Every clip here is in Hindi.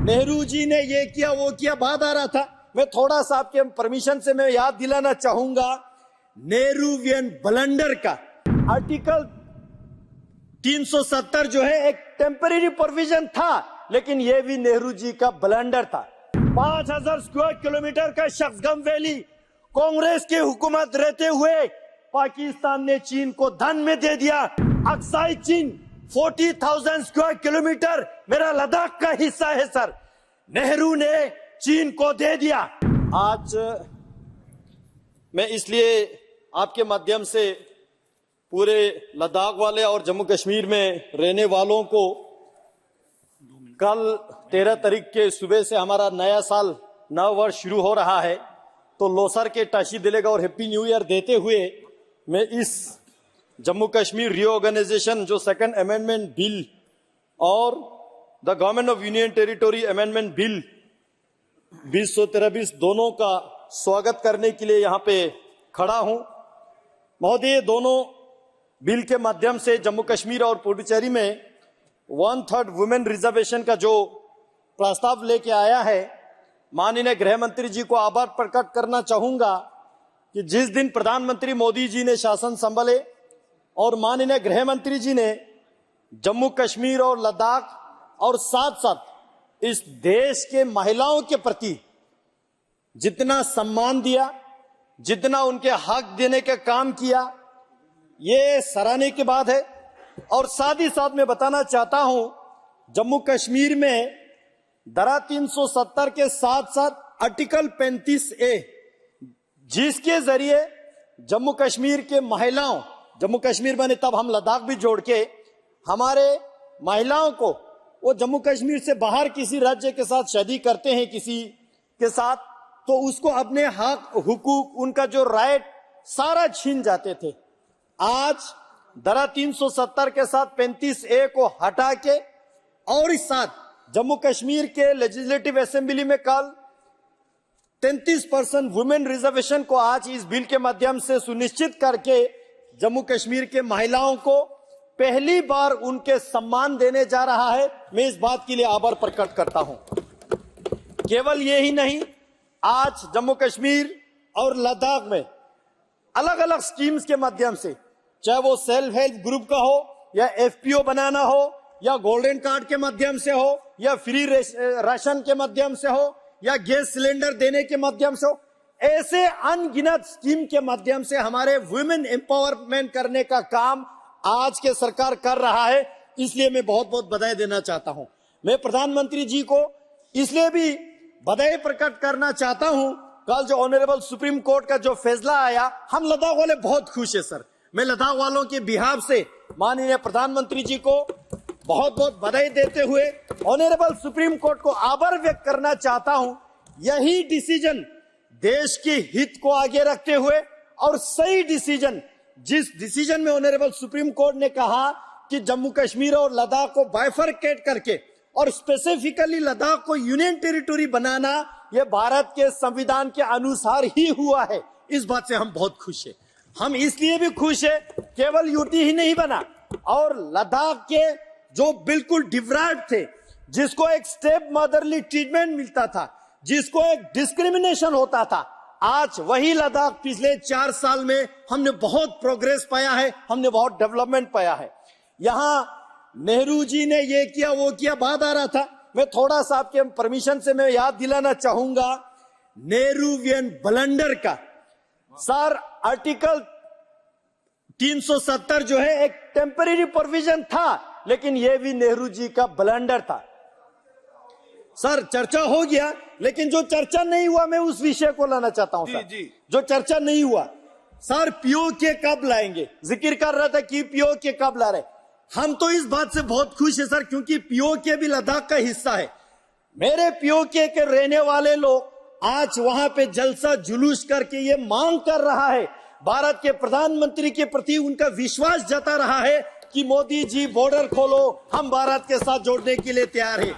नेहरू जी ने ये किया वो किया, बात आ रहा था। मैं थोड़ा सा आपके परमिशन से मैं याद दिलाना चाहूंगा, नेहरूवियन ब्लंडर का आर्टिकल 370 जो है एक टेम्परेरी प्रोविजन था, लेकिन ये भी नेहरू जी का ब्लंडर था। 5000 स्क्वायर किलोमीटर का शक्सगम वैली कांग्रेस की हुकूमत रहते हुए पाकिस्तान ने चीन को धन में दे दिया। अक्साई चीन 40,000 स्क्वायर किलोमीटर मेरा लद्दाख का हिस्सा है सर, नेहरू ने चीन को दे दिया। आज मैं इसलिए आपके माध्यम से पूरे लद्दाख वाले और जम्मू कश्मीर में रहने वालों को कल 13 तारीख के सुबह से हमारा नया साल नव वर्ष शुरू हो रहा है, तो लोसर के टाशी दिलेगा और हैप्पी न्यू ईयर देते हुए मैं इस जम्मू कश्मीर रीऑर्गेनाइजेशन जो सेकंड अमेंडमेंट बिल और the government of union territory amendment bill 2013-20 दोनों का स्वागत करने के लिए यहाँ पे खड़ा हूं। महोदय, दोनों बिल के माध्यम से जम्मू कश्मीर और पुडुचेरी में 1/3 वुमेन रिजर्वेशन का जो प्रस्ताव लेके आया है, माननीय गृह मंत्री जी को आभार प्रकट करना चाहूंगा कि जिस दिन प्रधानमंत्री मोदी जी ने शासन संभाले और माननीय गृह मंत्री जी ने जम्मू कश्मीर और लद्दाख और साथ साथ इस देश के महिलाओं के प्रति जितना सम्मान दिया, जितना उनके हक देने का काम किया, ये सराहने की बात है। और साथ ही साथ मैं बताना चाहता हूं, जम्मू कश्मीर में धारा 370 के साथ साथ आर्टिकल 35A, जिसके जरिए जम्मू कश्मीर के महिलाओं, जम्मू कश्मीर बने तब हम लद्दाख भी जोड़ के, हमारे महिलाओं को वो जम्मू कश्मीर से बाहर किसी राज्य के साथ शादी करते हैं किसी के साथ, तो उसको अपने हक हुकूक उनका जो राइट सारा छीन जाते थे। आज धारा 370 के साथ 35A को हटा के और इस साथ जम्मू कश्मीर के लेजिस्लेटिव असेंबली में कल 33% वुमेन रिजर्वेशन को आज इस बिल के माध्यम से सुनिश्चित करके जम्मू कश्मीर के महिलाओं को पहली बार उनके सम्मान देने जा रहा है। मैं इस बात के लिए आभार प्रकट करता हूं। केवल ये ही नहीं, आज जम्मू कश्मीर और लद्दाख में अलग अलग स्कीम्स के माध्यम से, चाहे वो सेल्फ हेल्प ग्रुप का हो या FPO बनाना हो या गोल्डन कार्ड के माध्यम से हो या फ्री राशन के माध्यम से हो या गैस सिलेंडर देने के माध्यम से हो, ऐसे अनगिनत स्कीम के माध्यम से हमारे वुमेन एम्पावरमेंट करने का काम आज के सरकार कर रहा है। इसलिए मैं बहुत बहुत बधाई देना चाहता हूं। मैं प्रधानमंत्री जी को इसलिए भी बधाई प्रकट करना चाहता हूं, कल जो ऑनरेबल सुप्रीम कोर्ट का जो फैसला आया, हम लद्दाख वाले बहुत खुश है सर। मैं लद्दाख वालों के बिहाफ से माननीय प्रधानमंत्री जी को बहुत बहुत बधाई देते हुए ऑनरेबल सुप्रीम कोर्ट को आभार व्यक्त करना चाहता हूं। यही डिसीजन देश के हित को आगे रखते हुए और सही डिसीजन, जिस डिसीजन में ऑनरेबल सुप्रीम कोर्ट ने कहा कि जम्मू कश्मीर और लद्दाख को बाइफरकेट करके और स्पेसिफिकली लद्दाख को यूनियन टेरिटोरी बनाना, यह भारत के संविधान के अनुसार ही हुआ है। इस बात से हम बहुत खुश हैं। हम इसलिए भी खुश है, केवल यूटी ही नहीं बना और लद्दाख के जो बिल्कुल डिप्राइव्ड थे, जिसको एक स्टेप मदरली ट्रीटमेंट मिलता था, जिसको एक डिस्क्रिमिनेशन होता था, आज वही लद्दाख पिछले 4 साल में हमने बहुत प्रोग्रेस पाया है, हमने बहुत डेवलपमेंट पाया है। यहां नेहरू जी ने ये किया वो किया, बात आ रहा था। मैं थोड़ा सा आपके परमिशन से मैं याद दिलाना चाहूंगा, नेहरूवियन ब्लंडर का सर आर्टिकल 370 जो है एक टेम्परेरी प्रोविजन था, लेकिन यह भी नेहरू जी का ब्लंडर था। सर चर्चा हो गया, लेकिन जो चर्चा नहीं हुआ मैं उस विषय को लाना चाहता हूं सर। जो चर्चा नहीं हुआ सर, POK कब लाएंगे? जिक्र कर रहा था कि POK कब ला रहे। हम तो इस बात से बहुत खुश है सर, क्योंकि POK भी लद्दाख का हिस्सा है। मेरे POK के रहने वाले लोग आज वहां पे जलसा जुलूस करके ये मांग कर रहा है, भारत के प्रधानमंत्री के प्रति उनका विश्वास जता रहा है कि मोदी जी बॉर्डर खोलो, हम भारत के साथ जोड़ने के लिए तैयार हैं।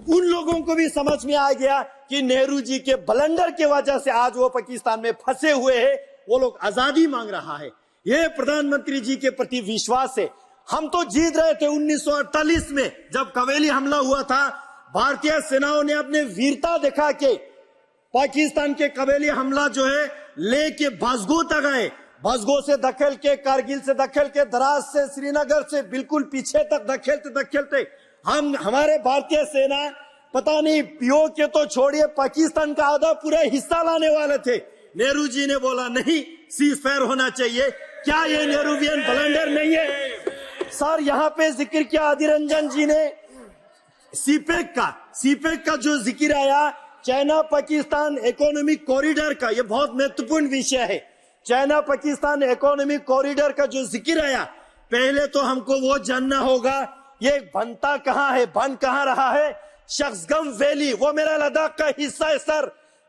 उन लोगों को भी समझ में आ गया कि नेहरू जी के ब्लंडर की वजह से आज वो पाकिस्तान में फंसे हुए हैं, वो लोग आजादी मांग रहा है। ये प्रधानमंत्री जी के प्रति विश्वास है। हम तो जीत रहे थे 1948 में जब कवेली हमला हुआ था, भारतीय सेनाओं ने अपने वीरता दिखा के पाकिस्तान के कबीली हमला जो है लेके भसगो तक आए, भसगो से धकेल के, कारगिल से धकेल के, द्रास से, श्रीनगर से बिल्कुल पीछे तक धकेलते हमारे भारतीय सेना पता नहीं पीओ के तो छोड़िए पाकिस्तान का आधा पूरा हिस्सा लाने वाले थे। नेहरू जी ने बोला नहीं, सीज फायर होना चाहिए। क्या ये नेहरूवियन ब्लंडर नहीं है? सर यहाँ पे जिक्र किया अधीर रंजन जी ने सीपेक का जो जिक्र आया, चाइना पाकिस्तान इकोनॉमिक कॉरिडोर का, ये बहुत महत्वपूर्ण विषय है। चाइना पाकिस्तान इकोनॉमिक कॉरिडोर का जो जिक्र आया, पहले तो हमको वो जानना होगा ये बनता कहाँ है, बन कहाँ रहा है। शख्सगम वैली वो मेरा लद्दाख का हिस्सा है सर,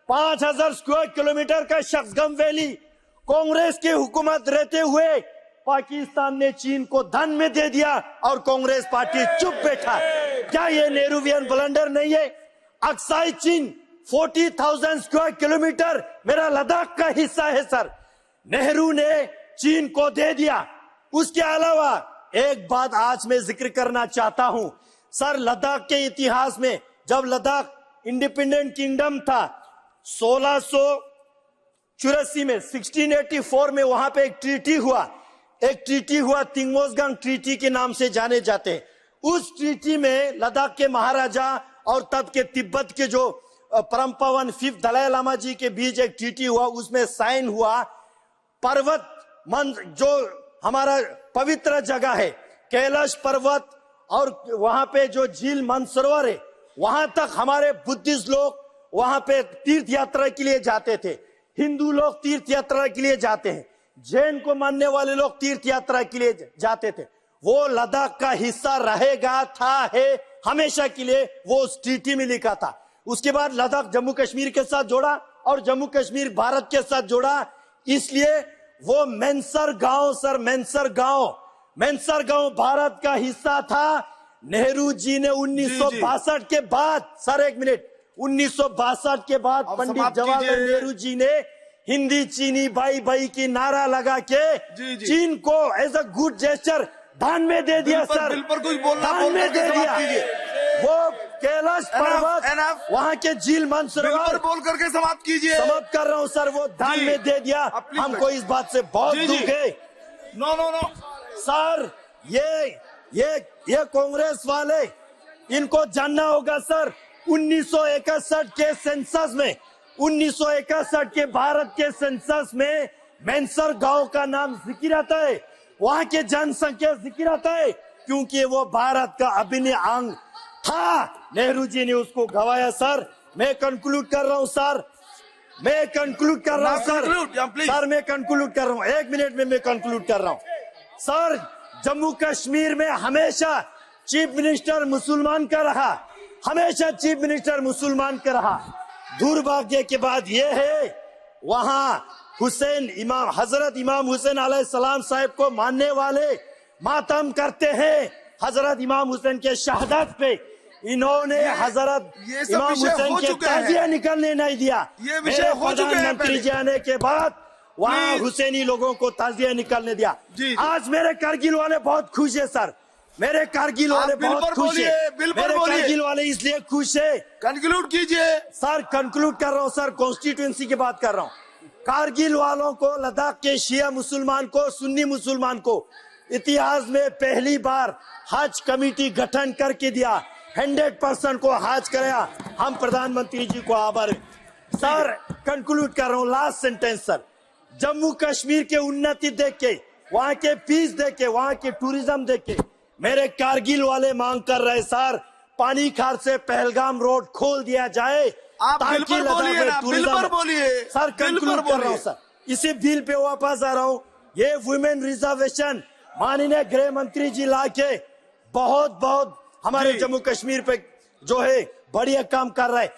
5000 स्क्वायर किलोमीटर का शख्सगम वैली कांग्रेस की हुकूमत रहते हुए पाकिस्तान ने चीन को धन में दे दिया और कांग्रेस पार्टी चुप बैठा। क्या ये नेहरूवियन ब्लंडर नहीं है? अक्साई चीन 40,000 स्क्वायर किलोमीटर मेरा लद्दाख का हिस्सा है सर, नेहरू ने चीन को दे दिया। उसके अलावा एक बात आज मैं जिक्र करना चाहता हूं सर, लद्दाख के इतिहास में जब लद्दाख इंडिपेंडेंट किंगडम था 1684 में, 1684 में वहां पे एक ट्रीटी हुआ तिंगमोसगांग ट्रीटी के नाम से जाने जाते हैं। उस ट्रीटी में लद्दाख के महाराजा और तब के तिब्बत के जो परम पावन 5th दलाई लामा जी के बीच एक ट्रीटी हुआ, उसमें साइन हुआ। पर्वत जो हमारा पवित्र जगह है कैलाश पर्वत और वहां पे जो झील मानसरोवर है, वहां तक हमारे बुद्धिस्ट लोग वहां पे तीर्थ यात्रा के लिए जाते थे, हिंदू लोग तीर्थ यात्रा के लिए जाते हैं, जैन को मानने वाले लोग तीर्थ यात्रा के लिए जाते थे। वो लद्दाख का हिस्सा रहेगा, है हमेशा के लिए, वो उस ट्रीटी में लिखा था। उसके बाद लद्दाख जम्मू कश्मीर के साथ जोड़ा और जम्मू कश्मीर भारत के साथ जोड़ा, इसलिए वो मेंसर गांव सर, मेंसर गांव भारत का हिस्सा था। नेहरू जी ने 1962 के बाद, सर एक मिनट, 1962 के बाद पंडित जवाहरलाल नेहरू जी ने हिंदी चीनी भाई भाई की नारा लगा के चीन को एज अ गुड जेस्चर दान में दे दिया सर, दान में दे दिया। वो कैलाश पर्वत, वहाँ के झील मानसरोवर बोल करके समाप्त कीजिए। समाप्त कर रहा हूँ सर, वो दान में दे दिया। हमको इस बात से बहुत दुख है। नो सर ये कांग्रेस वाले, इनको जानना होगा सर, 1961 के सेंसस में, 1961 के भारत के सेंसस में मेंसर गांव का नाम जिक्र आता है, वहाँ के जनसंख्या जिक्र आता है, क्योंकि वो भारत का अभिन्न अंग था। नेहरू जी ने उसको गवाया सर। मैं कंक्लूड कर रहा हूँ सर, मैं कंक्लूड कर रहा हूँ सर, मैं कंक्लूड कर रहा हूँ, 1 मिनट में मैं कंक्लूड कर रहा हूँ सर। जम्मू कश्मीर में हमेशा चीफ मिनिस्टर मुसलमान का रहा, हमेशा चीफ मिनिस्टर मुसलमान का रहा। दुर्भाग्य के बाद ये है, वहाँ हजरत इमाम हुसैन अलैहिस्सलाम साहब को मानने वाले मातम करते हैं। हजरत इमाम हुसैन के शहादत पे इन्होंने हजरत इमाम हुसैन के ताजिया निकलने नहीं दिया। मेरे प्रधानमंत्री जी आने के बाद वहाँ हुसैनी लोगों को ताजिया निकलने दिया। आज मेरे कारगिल वाले बहुत खुश है सर, मेरे कारगिल वाले बहुत खुश है, मेरे कारगिल वाले इसलिए खुश है। कंक्लूड कीजिए सर, कंक्लूड कर रहा हूँ सर, कॉन्स्टिट्यूएंसी की बात कर रहा हूँ। कारगिल वालों को, लद्दाख के शिया मुसलमान को, सुन्नी मुसलमान को इतिहास में पहली बार हज कमेटी गठन करके दिया, 100% को हज कराया। हम प्रधानमंत्री जी को आभार। सर कंक्लूड कर रहा हूँ, last sentence sir, Jammu Kashmir के उन्नति देख के, वहाँ के पीस देख के, वहाँ के टूरिज्म देख के मेरे कारगिल वाले मांग कर रहे सर, पानी खार से पहलगाम रोड खोल दिया जाए। आप बिल पर बोलिए सर, कंक्लूड कर रहा हूँ सर, इसी बिल पे वापस आ रहा हूँ। ये वुमेन रिजर्वेशन माननीय गृह मंत्री जी ला के बहुत हमारे जम्मू कश्मीर पे जो है बढ़िया काम कर रहा है।